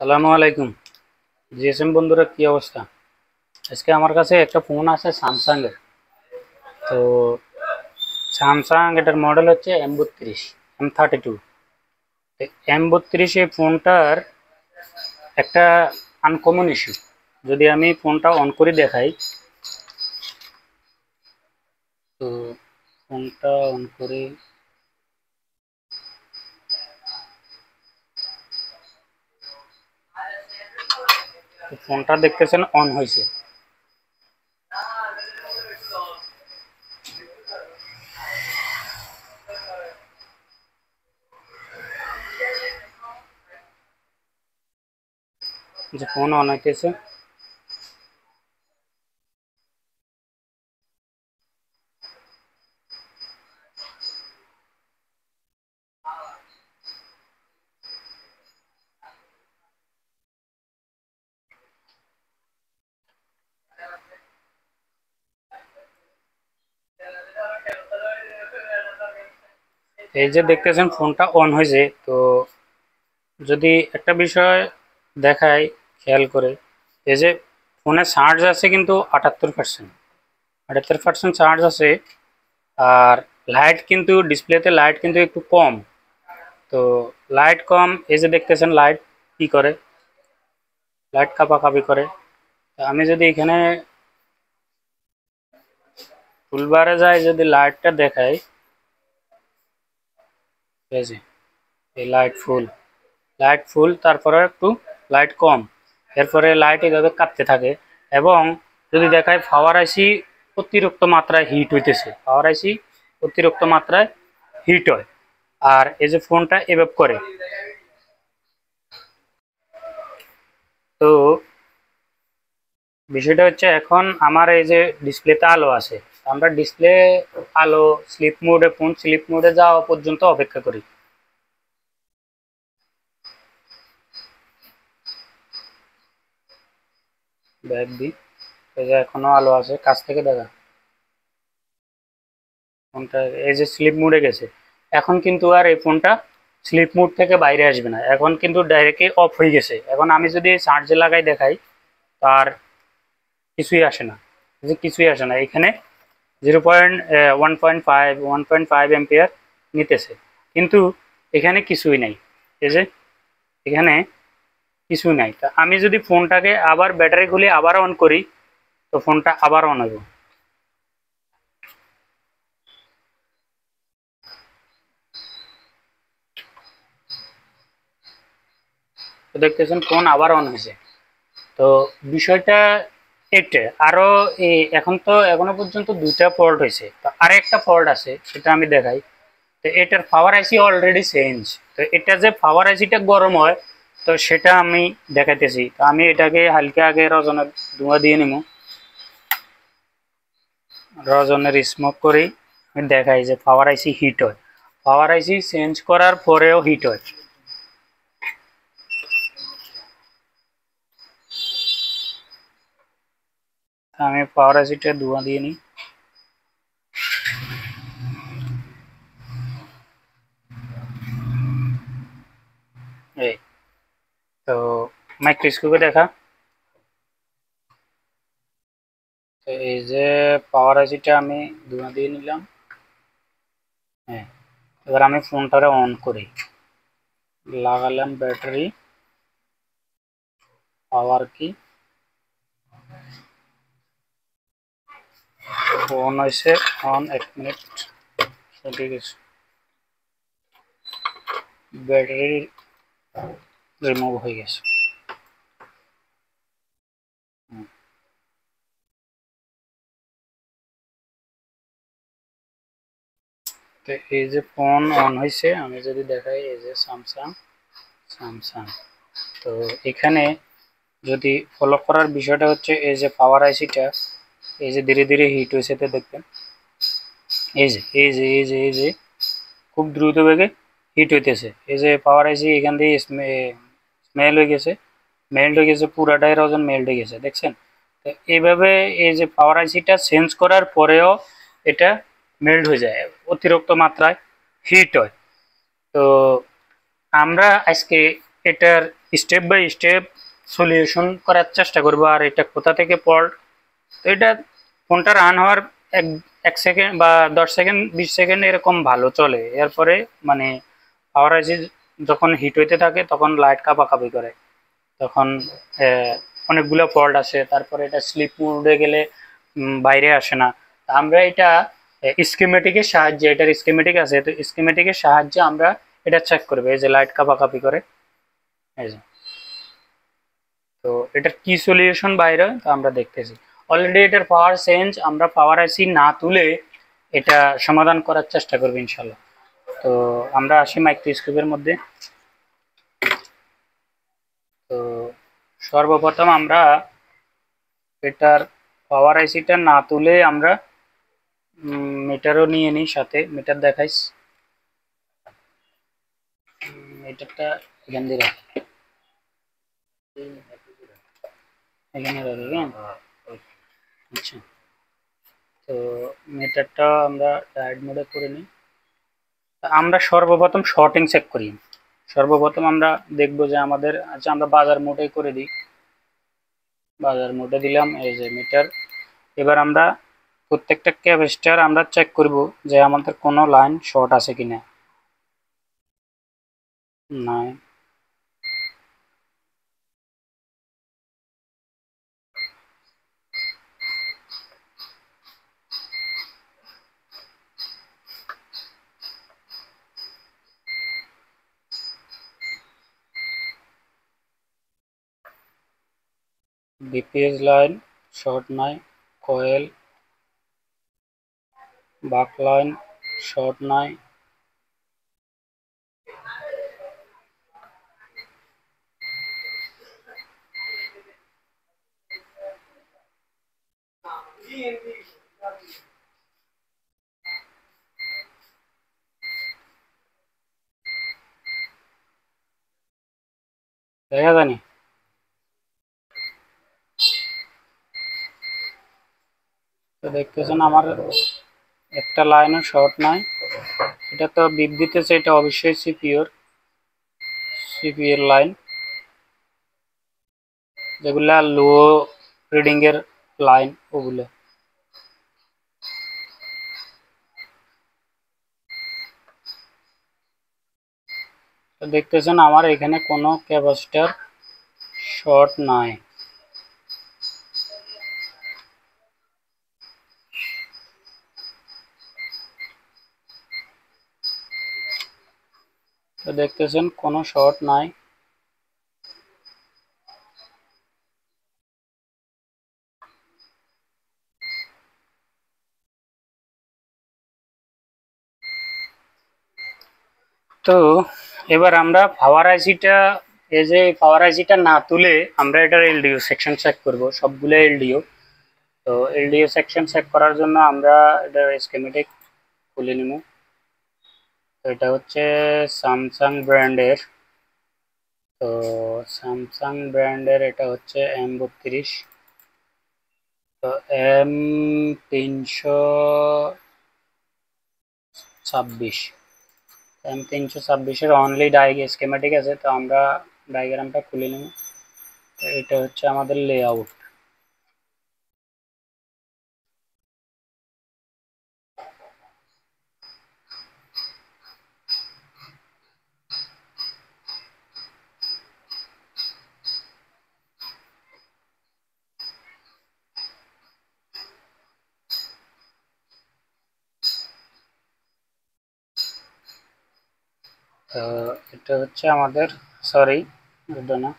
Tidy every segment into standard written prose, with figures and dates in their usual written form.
সালামু আলাইকুম। জিএসএম বন্ধুরা, কি অবস্থা? আজকে আমার কাছে একটা ফোন আছে স্যামসাং এর। তো স্যামসাং এটার মডেল হচ্ছে M32। M32 এই ফোনটার একটা আনকমন ইস্যু। যদি আমি ফোনটা অন করে দেখাই, তো ফোনটা অন করে ফোনটা দেখতেছেন অন হয়েছে। যে ফোন অন হইতেছে, এই যে দেখতেছেন ফোনটা অন হয়েছে। তো যদি একটা বিষয় দেখাই খেয়াল করে, এই যে ফোনে চার্জ আছে কিন্তু 78% চার্জ আছে। আর লাইট কিন্তু ডিসপ্লেতে লাইট কিন্তু একটু কম। তো লাইট কম, এই যে দেখতেছেন লাইট কি করে, লাইট কাঁপাকাঁপি করে। তো আমি যদি এখানে টুলবারে যাই, যদি লাইটটা দেখাই, এই যে এই লাইট ফুল, তারপরে একটু লাইট কম, এরপরে লাইট এইভাবে কাঁপতে থাকে। এবং যদি দেখায় পাওয়ার আইসি অতিরিক্ত মাত্রায় হিট হইতেছে, পাওয়ার আইসি অতিরিক্ত মাত্রায় হিট হয়। আর এই যে ফোনটা এভাবে করে। তো বিষয়টা হচ্ছে, এখন আমার এই যে ডিসপ্লেতে আলো আছে, আমরা ডিসপ্লে আলো স্লিপ মোডে, ফোন স্লিপ মোডে যাওয়া পর্যন্ত অপেক্ষা করি। ব্যাক দিই, এই যে এখনো আলো আছে, কাছ থেকে দেখা ফোনটা এই যে স্লিপ মোডে গেছে। এখন কিন্তু আর এই ফোনটা স্লিপ মোড থেকে বাইরে আসবে না, এখন কিন্তু ডাইরেক্টলি অফ হয়ে গেছে। এখন আমি যদি চার্জে লাগাই দেখাই, তার কিছুই আসে না, যে কিছুই আসে না। এখানে 1.5 এম্পিয়ার নিতেছে, কিন্তু এখানে কিছুই নাই। এই যে এখানে কিছুই নাই। তা আমি যদি ফোনটাকে আবার ব্যাটারি খুলে আবার অন করি, তো ফোনটা আবার অন হবে। তো দেখতেছেন ফোন আবার অন হয়েছে। তো বিষয়টা এটা আরো এখন তো এখনো পর্যন্ত দুইটা ফল্ট হয়েছে, তো আর একটা ফল্ট আছে, সেটা আমি দেখাই। তো এটার পাওয়ার আইসি অলরেডি চেঞ্জ। তো এটা যে পাওয়ার আইসিটা গরম হয়, তো সেটা আমি দেখাইতেছি। তো আমি এটাকে হালকা আগে রজনের ধোঁয়া দিয়ে নিব, রজনের স্মোক করি। আমি দেখাই যে পাওয়ার আইসি হিট হয়, পাওয়ার আইসি চেঞ্জ করার পরেও হিট হয়। আমি পাওয়ার আইসিটা ধোঁয়া দিয়ে নিই। এই তো মাইক্রোস্কোপে দেখা, তো এই যে পাওয়ার আইসিটা আমি ধোঁয়া দিয়ে নিলাম। হ্যাঁ, এবার আমি ফোনটারে অন করি, লাগালাম ব্যাটারি, পাওয়ার কি, ফোন হয়েছে অন। 1 মিনিট, ঠিক আছে, ব্যাটারি রিমুভ হয়ে গেছে। তো এই যে ফোন অন হয়েছে, আমি যদি দেখাই, এই যে স্যামসাং স্যামসাং তো এখানে যদি ফলো করার বিষয়টা হচ্ছে, এই যে পাওয়ার আইসিটা এই যে ধীরে ধীরে হিট হয়েছে, তো দেখবেন এই যে খুব দ্রুত বেগে হিট হইতেছে। এই যে পাওয়ার আইসি এখান দিয়ে স্মেল হয়ে গেছে, মেল্ট হয়ে গেছে, পুরাটাই রজন মেল্ট হয়ে গেছে, দেখছেন? তো এইভাবে এই যে পাওয়ার আইসিটা চেঞ্জ করার পরেও এটা মেল্ট হয়ে যায়, অতিরিক্ত মাত্রায় হিট হয়। তো আমরা আজকে এটার স্টেপ বাই স্টেপ সলিউশন করার চেষ্টা করব। আর এটা কোথা থেকে ফল্ট, তো এটা ফোনটা রান হওয়ার এক এক সেকেন্ড বা 10 সেকেন্ড 20 সেকেন্ড এরকম ভালো চলে। এরপরে মানে পাওয়ার আইসি যখন হিট হইতে থাকে তখন লাইট কাঁপাকাঁপি করে, তখন অনেকগুলো ফল্ট আসে। তারপরে এটা স্লিপ মোডে গেলে বাইরে আসে না। আমরা এটা স্কিমেটিকের সাহায্যে, এটার স্কিমেটিক আছে, তো স্কিমেটিকের সাহায্যে আমরা এটা চেক করবো। এই যে লাইট কাঁপাকাঁপি করে, এই যে, তো এটার কি সলিউশন বাইরে তো আমরা দেখতেছি। অলরেডি এটার পাওয়ার চেঞ্জ, আমরা পাওয়ার আইসি না তুলে এটা সমাধান করার চেষ্টা করবো ইনশাল্লাহ। তো আমরা আসি মাইক্রোস্কোপের মধ্যে। তো সর্বপ্রথম আমরা এটার পাওয়ার আইসিটা না তুলে আমরা মিটারও নিয়ে নিই, সাথে মিটার দেখাইস। মিটারটা এখান দিয়ে রাখ, এখানে রাখি। আচ্ছা, তো মিটারটা আমরা ডায়োড মোডে করে নিই। আমরা সর্বপ্রথম শর্টিং চেক করি। সর্বপ্রথম আমরা দেখব যে আমাদের, আচ্ছা আমরা বাজার মোডে করে দিই, বাজার মোডে দিলাম। এই যে মিটার। এবার আমরা প্রত্যেকটা ক্যাপাসিটর আমরা চেক করব যে আমাদের কোনো লাইন শর্ট আছে কিনা। নাই। বিপিএস লাইন শর্ট নাই, কয়েল বাক লাইন শর্ট নাই, দেখা জানি। তো দেখতেছেন আমার একটা লাইনও শর্ট নাই। এটা তো বিপ দিতেছে, এটা অবশ্যই সিপিওর লাইন, যেগুলা লো রিডিং এর লাইন ওগুলো। তো দেখতেছেন আমার এখানে কোনো ক্যাপাসিটর শর্ট নাই। তো দেখতেছেন কোনো শর্ট নাই। তো এবার আমরা পাওয়ার আইসিটা, এই যে পাওয়ার আইসিটা না তুলে আমরা এটার এলডিও সেকশন চেক করব, সবগুলো এলডিও। তো এলডিও সেকশন চেক করার জন্য আমরা এটার স্কিমেটিক খুলে নিব। তো এটা হচ্ছে স্যামসাং ব্র্যান্ডের। তো স্যামসাং ব্র্যান্ডের এটা হচ্ছে M32। তো M326, M326-এর অনলি স্কিমেটিক আছে। তো আমরা ডায়াগ্রামটা খুলে নেব। এটা হচ্ছে আমাদের লেআউট। তো এটা হচ্ছে আমাদের, সরি এটা না,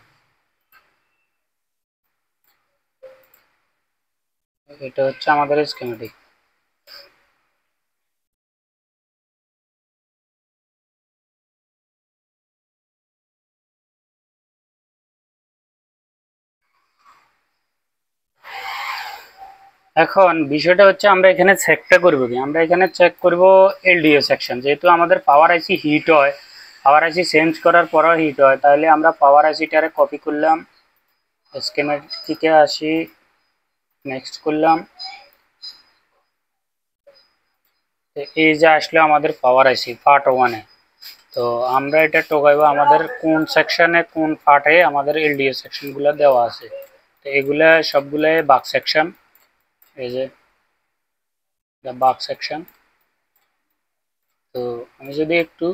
এটা হচ্ছে আমাদের স্কিমেটিক। এখন বিষয়টা হচ্ছে আমরা এখানে চেকটা করব কি, আমরা এখানে চেক করব এলডিও সেকশন। যেহেতু আমাদের পাওয়ার আইসি হিট হয়, পাওয়ার আইসি চেঞ্জ করার পরও হিট হয়, তাহলে আমরা পাওয়ার আইসিটারে কপি করলাম, স্কিমেটিকে আসি, নেক্সট করলাম। এই যে আসলে আমাদের পাওয়ার আইসি পার্ট 1-এ। তো আমরা এটা টোকাইবো আমাদের কোন সেকশনে কোন পার্টে আমাদের এলডিও সেকশনগুলো দেওয়া আছে। তো এগুলা সবগুলাই বাক সেকশন, এই যে বাক সেকশন। তো আমি যদি একটু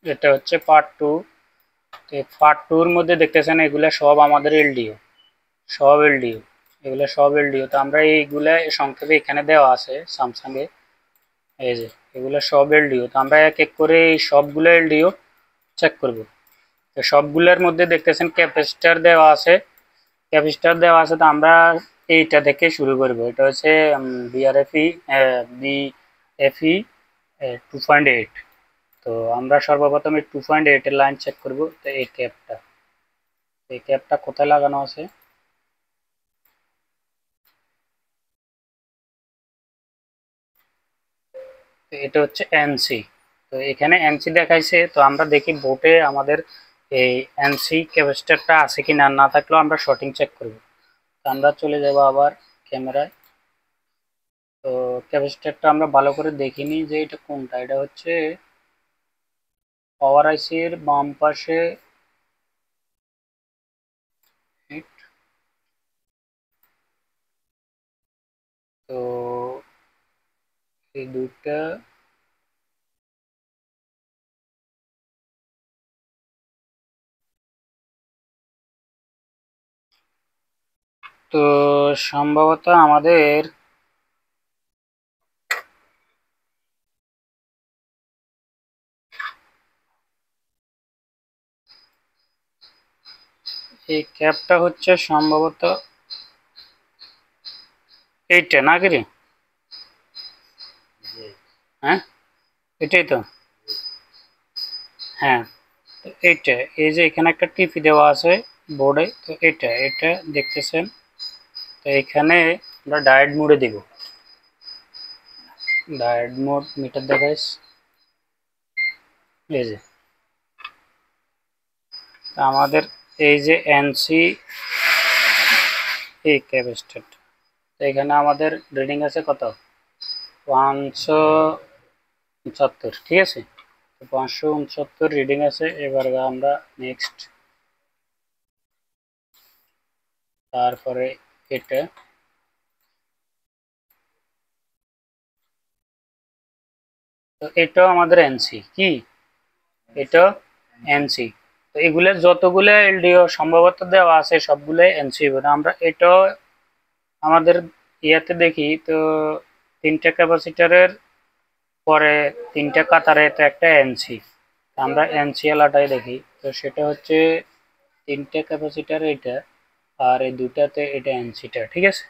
এটা হচ্ছে পার্ট 2। তো পার্ট 2 এর মধ্যে দেখতেছেন এগুলা সব আমাদের এলডিও, সব এলডিও, এগুলো সব এলডিও। তো আমরা এইগুলা সংক্ষেপে এখানে দেওয়া আছে স্যামসাং এ, এই যে এগুলো সব এলডিও। তো আমরা এক এক করে এই সবগুলো এলডিও চেক করব। তো সবগুলোর মধ্যে দেখতেছেন ক্যাপাসিটর দেওয়া আছে, ক্যাপাসিটর দেওয়া আছে। তো আমরা এইটা থেকে শুরু করব। এটা হচ্ছে বিআরএফই বিএফই 2.8। তো আমরা সর্বপ্রথম এই 2.8 এর লাইন চেক করব। তো এই ক্যাপটা কোথায় লাগানো আছে, তো এটা হচ্ছে এনসি। তো এখানে এনসি দেখাইছে। তো আমরা দেখি বোর্ডে আমাদের এই এনসি ক্যাপাসিটরটা আছে কি না, না থাকলেও আমরা শর্টিং চেক করব। তো আমরা চলে যাব আবার ক্যামেরায়। তো ক্যাপাসিটরটা আমরা ভালো করে দেখিনি যে এটা কোনটা। এটা হচ্ছে পাওয়ার আইসির বাম পাশে, তো এই দুইটা, তো সম্ভবত আমাদের এই ক্যাপটা হচ্ছে সম্ভবত এইটা নাকি রে? হ্যাঁ, এটাই তো। হ্যাঁ, তো এইটা, এই যে এখানে একটা টিপি দেওয়া আছে বোর্ডে, তো এটা দেখতেছেন। তো এখানে আমরা ডায়োড মোডে দিব, ডায়োড মোড মিটার দেখাইস, এই যে আমাদের এই যে এনসি এই ক্যাপাসিটর। তো এখানে আমাদের রিডিং আছে কত, 569, ঠিক আছে। তো 569 রিডিং আছে। এবার আমরা নেক্সট, তারপরে এটা, তো এটাও আমাদের এনসি কি, এটা এনসি। তো এগুলোর যতগুলো এলডিও সম্ভবত দেওয়া আছে সবগুলো এনসি হবে। আমরা এটাও আমাদের ইয়াতে দেখি। তো তিনটা ক্যাপাসিটরের পরে তিনটা কাতারে তো একটা এনসি, আমরা এনসি এলাটাই দেখি। তো সেটা হচ্ছে তিনটে ক্যাপাসিটার এটা, আর এই দুটাতে এটা এনসিটা, ঠিক আছে।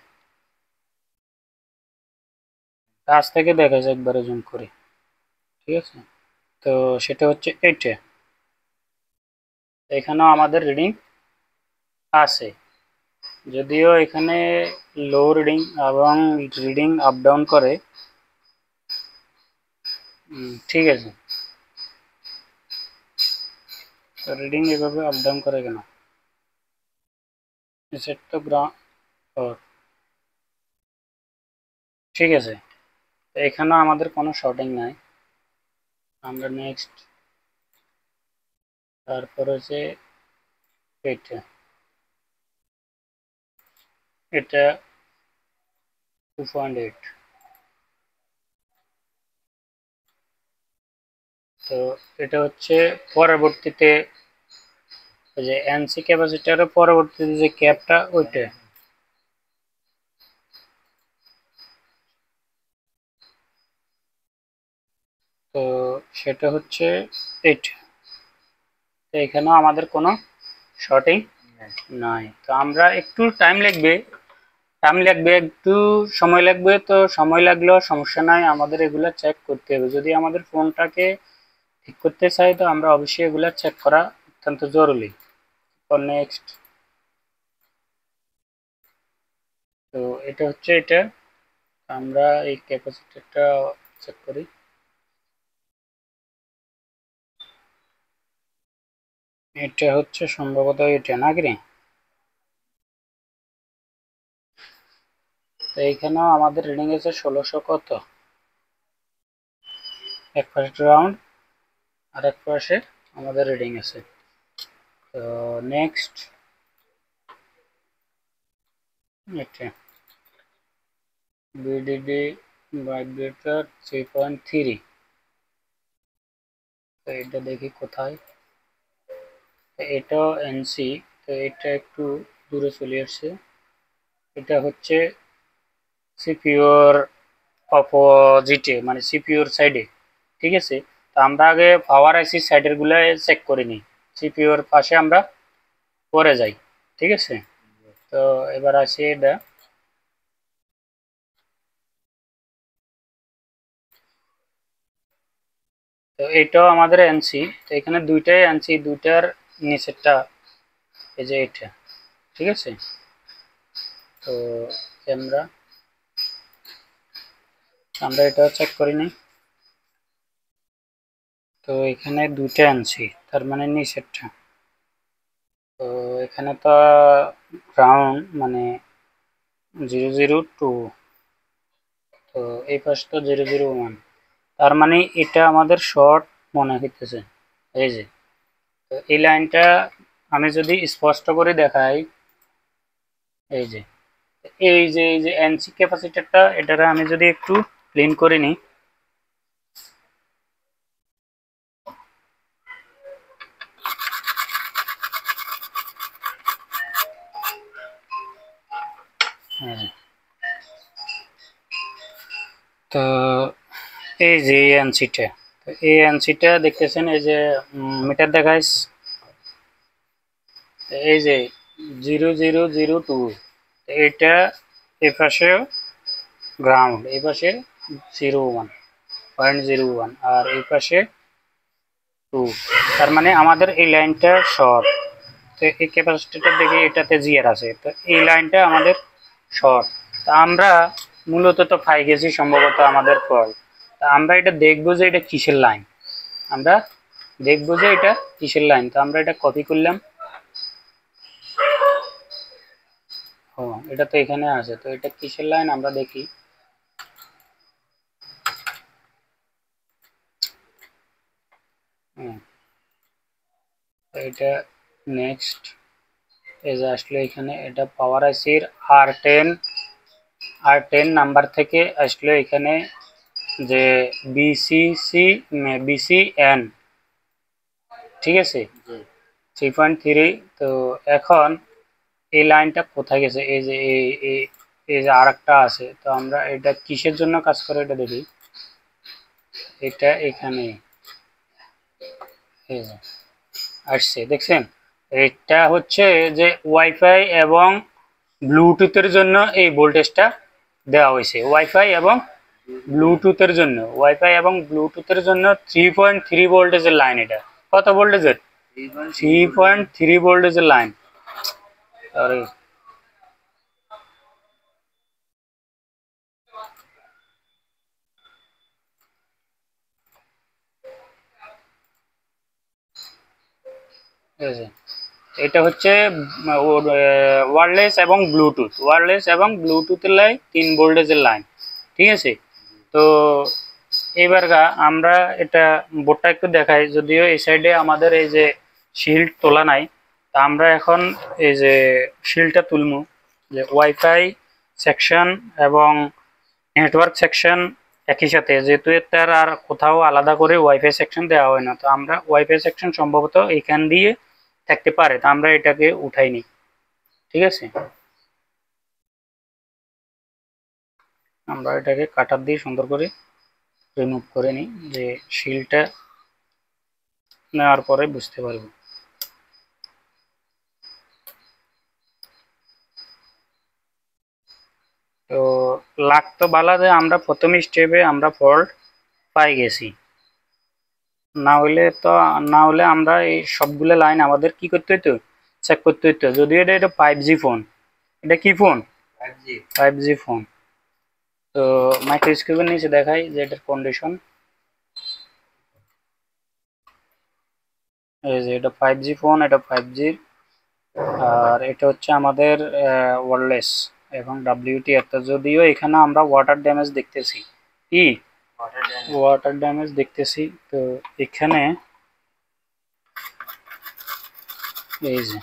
কাছ থেকে দেখা যায় একবারে জুম করে, ঠিক আছে। তো সেটা হচ্ছে এইটা, এখানেও আমাদের রিডিং আছে, যদিও এখানে লো রিডিং এবং রিডিং আপ ডাউন করে। ঠিক আছে, তো রিডিং এভাবে আপ ডাউন করে কেন? সেট তো গ্রাউন্ড, ঠিক আছে। তো এখানেও আমাদের কোনো শর্টিং নাই। আমরা নেক্সট, তারপর হচ্ছে এটা, এটা 2.8। তো এটা হচ্ছে পরবর্তীতে ওই যে এনসি ক্যাপাসিটারের পরবর্তীতে যে ক্যাপটা ওইটা, তো সেটা হচ্ছে এইটা। তো এখানেও আমাদের কোনো শর্টিং নাই। তো আমরা একটু টাইম লাগবে একটু সময় লাগবে। তো সময় লাগলেও সমস্যা নাই, আমাদের এগুলা চেক করতে হবে। যদি আমাদের ফোনটাকে ঠিক করতে চাই তো আমরা অবশ্যই এগুলা চেক করা অত্যন্ত জরুরি। তো নেক্সট, তো এটা হচ্ছে এটা, আমরা এই ক্যাপাসিটরটা চেক করি। এটা হচ্ছে সম্ভবত এটা নাকি রে? তো এইখানেও আমাদের রিডিং আছে 1600 কত, এক পাশে রাউন্ড আর এক পাশে আমাদের রিডিং আছে। তো নেক্সট এটা বিডিডি ভাইব্রেটর 3.3। তো এটা দেখি কোথায়, এটাও এনসি। তো এটা একটু দূরে চলে আসছে, এটা হচ্ছে সিপিইউর অপোজিটে মানে সিপিইউর সাইডে। ঠিক আছে, তো আমরা আগে পাওয়ার আইসি সাইডের গুলো চেক করে নিই, সিপিইউর পাশে আমরা পরে যাই। ঠিক আছে, তো এবার আসি এটা। তো এটাও আমাদের এনসি। তো এখানে দুইটাই এনসি, দুইটার নিচেরটা এই যে এটা। ঠিক আছে, তো ক্যামেরা আমরা এটা চেক করে নিই। তো এখানে দুইটা আনছি, তার মানে নিচেরটা। তো এখানে তো গ্রাউন্ড মানে 002, তো এই পাশটা 001, তার মানে এটা আমাদের শর্ট মনে হইতেছে। এই যে, তো এই লাইনটা আমি যদি স্পষ্ট করে দেখাই, এই যে এই যে এনসি ক্যাপাসিটরটা, এটারে আমি যদি একটু ক্লিন করে নিই, হ্যাঁ, তো এই যে এনসিটা, তো এই এনসিটা দেখতেছেন, এই যে মিটার দেখাইস, এই যে 0002, এটা এই পাশে গ্রাউন্ড, এই পাশে 0.01 আর এই পাশে 2, তার মানে আমাদের এই লাইনটা শর্ট। তো এই ক্যাপাসিটরটা দেখে এটাতে জিআর আছে, তো এই লাইনটা আমাদের শর্ট। তা আমরা মূলত তো পাই গেছি সম্ভবত আমাদের ফল্ট। তা আমরা এটা দেখবো যে এটা কিসের লাইন, আমরা দেখবো যে এটা কিসের লাইন। তো আমরা এটা কপি করলাম, ও এটা তো এখানে আছে, তো এটা কিসের লাইন আমরা দেখি। এটা নেক্সট এই যে আসলে এখানে এটা পাওয়ার আইসির R10 নাম্বার থেকে আসলে এখানে যে বিসিএন, ঠিক আছে 3.3। তো এখন এই লাইনটা কোথায় গেছে, এই যে এই যে আর একটা আছে, তো আমরা এটা কিসের জন্য কাজ করে এটা দেখি। এটা এখানে এই যে আসছে, দেখছেন, এটা হচ্ছে যে ওয়াইফাই এবং ব্লুটুথের জন্য এই ভোল্টেজটা দেওয়া হয়েছে। ওয়াইফাই এবং ব্লুটুথের জন্য 3.3 ভোল্টেজের লাইন। এটা কত ভোল্টেজের? 3.3 ভোল্টেজের লাইন। আর এটা হচ্ছে ওয়্যারলেস এবং ব্লুটুথের লাইন, 3 ভোল্টেজের লাইন। ঠিক আছে, তো এবার আমরা এটা বোর্ডটা একটু দেখাই, যদিও এই সাইডে আমাদের এই যে শিল্ড তোলা নাই। তা আমরা এখন এই যে শিল্ডটা তুলবো, যে ওয়াইফাই সেকশন এবং নেটওয়ার্ক সেকশন একই সাথে, যেহেতু এটার আর কোথাও আলাদা করে ওয়াইফাই সেকশন দেওয়া হয় না, তো আমরা ওয়াইফাই সেকশন সম্ভবত এখান দিয়ে থাকতে পারে, তো আমরা এটাকে উঠাইনি। ঠিক আছে, আমরা এটাকে কাটার দিয়ে সুন্দর করে রিমুভ করে নিই, যে শিলটা নেওয়ার পরে বুঝতে পারবো। তো লাগতো বালা যে আমরা প্রথম স্টেপে আমরা ফল্ট পাই গেছি, না হলে আমরা এই সবগুলো লাইন আমাদের কি করতে হইতো, চেক করতে হইতো। যদিও এটা 5G ফোন, এটা কি ফোন? 5G phone. তো মাইক্রোস্কোপের নিচে দেখাই যে এটার কন্ডিশন, এই যে এটা 5G ফোন, এটা 5G, আর এটা হচ্ছে আমাদের ওয়্যারলেস এবং WTF। যদিও এখানে আমরা ওয়াটার ড্যামেজ দেখতেছি, কি ওয়াটার ড্যামেজ দেখতেছি। তো এখানে এই যে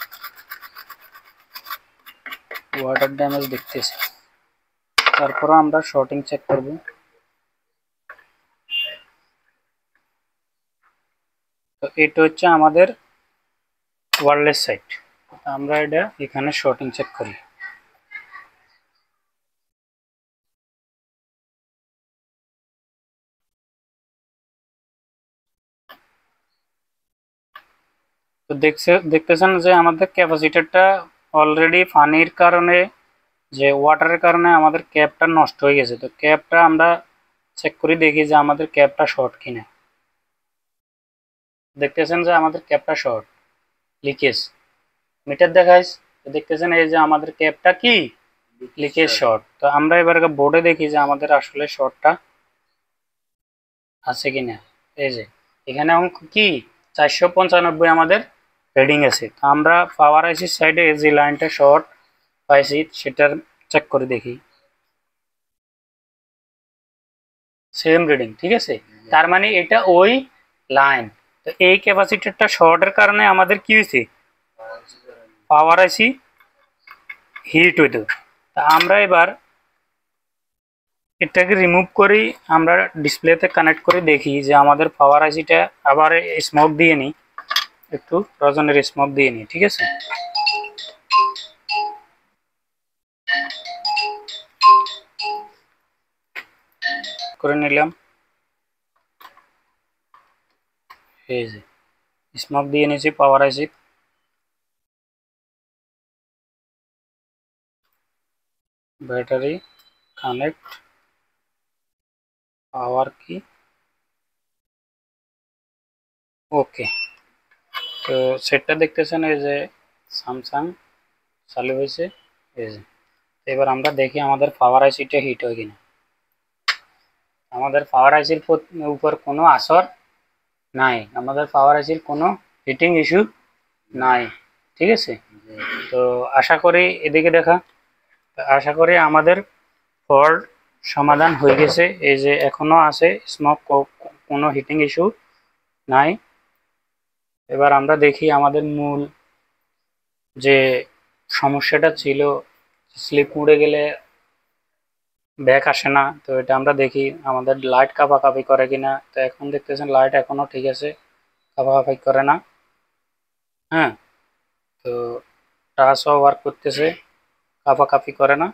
ওয়াটার ড্যামেজ দেখতেছি, তারপর আমরা শর্টিং চেক করব। তো এটা হচ্ছে আমাদের ওয়্যারলেস সাইট। আমরা এটা এখানে শর্টিং চেক করি। তো দেখতেছেন যে আমাদের ক্যাপাসিটরটা অলরেডি পানির কারণে, যে ওয়াটারের কারণে আমাদের ক্যাপটা নষ্ট হয়ে গেছে। তো ক্যাপটা আমরা চেক করে দেখি যে আমাদের ক্যাপটা শর্ট কিনা। দেখতেছেন যে আমাদের ক্যাপটা শর্ট, লিকেজ মিটার দেখাইস। তো দেখতেছেন এই যে আমাদের ক্যাপটা কি লিকেজ শর্ট। তো আমরা এবার বোর্ডে দেখি যে আমাদের আসলে শর্টটা আছে কিনা। এই যে এখানে অঙ্ক কি 495 আমাদের রিডিং আছে। তো আমরা পাওয়ার আইসির সাইডে যে লাইনটা শর্ট পাইছি সেটার চেক করে দেখি, সেম রিডিং, ঠিক আছে। তার মানে এটা ওই লাইন। তো এই ক্যাপাসিটরটা শর্টের কারণে আমাদের কি হয়েছে, পাওয়ার আইসি হিট হইতো। তা আমরা এবার এটাকে রিমুভ করি, আমরা ডিসপ্লেতে কানেক্ট করে দেখি যে আমাদের পাওয়ার আইসিটা আবার স্মোক দিয়ে নিই, একটু রজনের স্মোক দিয়ে নিই, ঠিক আছে। করে নিলাম, এই যে স্মোক দিয়ে নিয়েছি পাওয়ার আইসি। ব্যাটারি কানেক্ট, পাওয়ার কি ওকে। তো সেটটা দেখতেছেন এই যে স্যামসাং চালু হয়েছে, এই যে। এবার আমরা দেখি আমাদের পাওয়ার আইসিটা হিট হয় কিনা। আমাদের পাওয়ার আইসির উপর কোনো আসর নাই, আমাদের পাওয়ার আইসির কোনো হিটিং ইস্যু নাই, ঠিক আছে। তো আশা করি এদিকে দেখা, আশা করি আমাদের ফল্ট সমাধান হয়ে গেছে। এই যে এখনো আছে স্মোক, কোনো হিটিং ইস্যু নাই। এবার আমরা দেখি আমাদের মূল যে সমস্যাটা ছিল, স্লিপ মুড়ে গেলে ব্যাক আসে না। তো এটা আমরা দেখি আমাদের লাইট কাঁপাকাঁপি করে কিনা। তো এখন দেখতেছেন লাইট এখনো ঠিক আছে, কাঁপাকাঁপি করে না। হ্যাঁ, তো টাচও ওয়ার্ক করতেছে, কাঁপাকাঁপি করে না।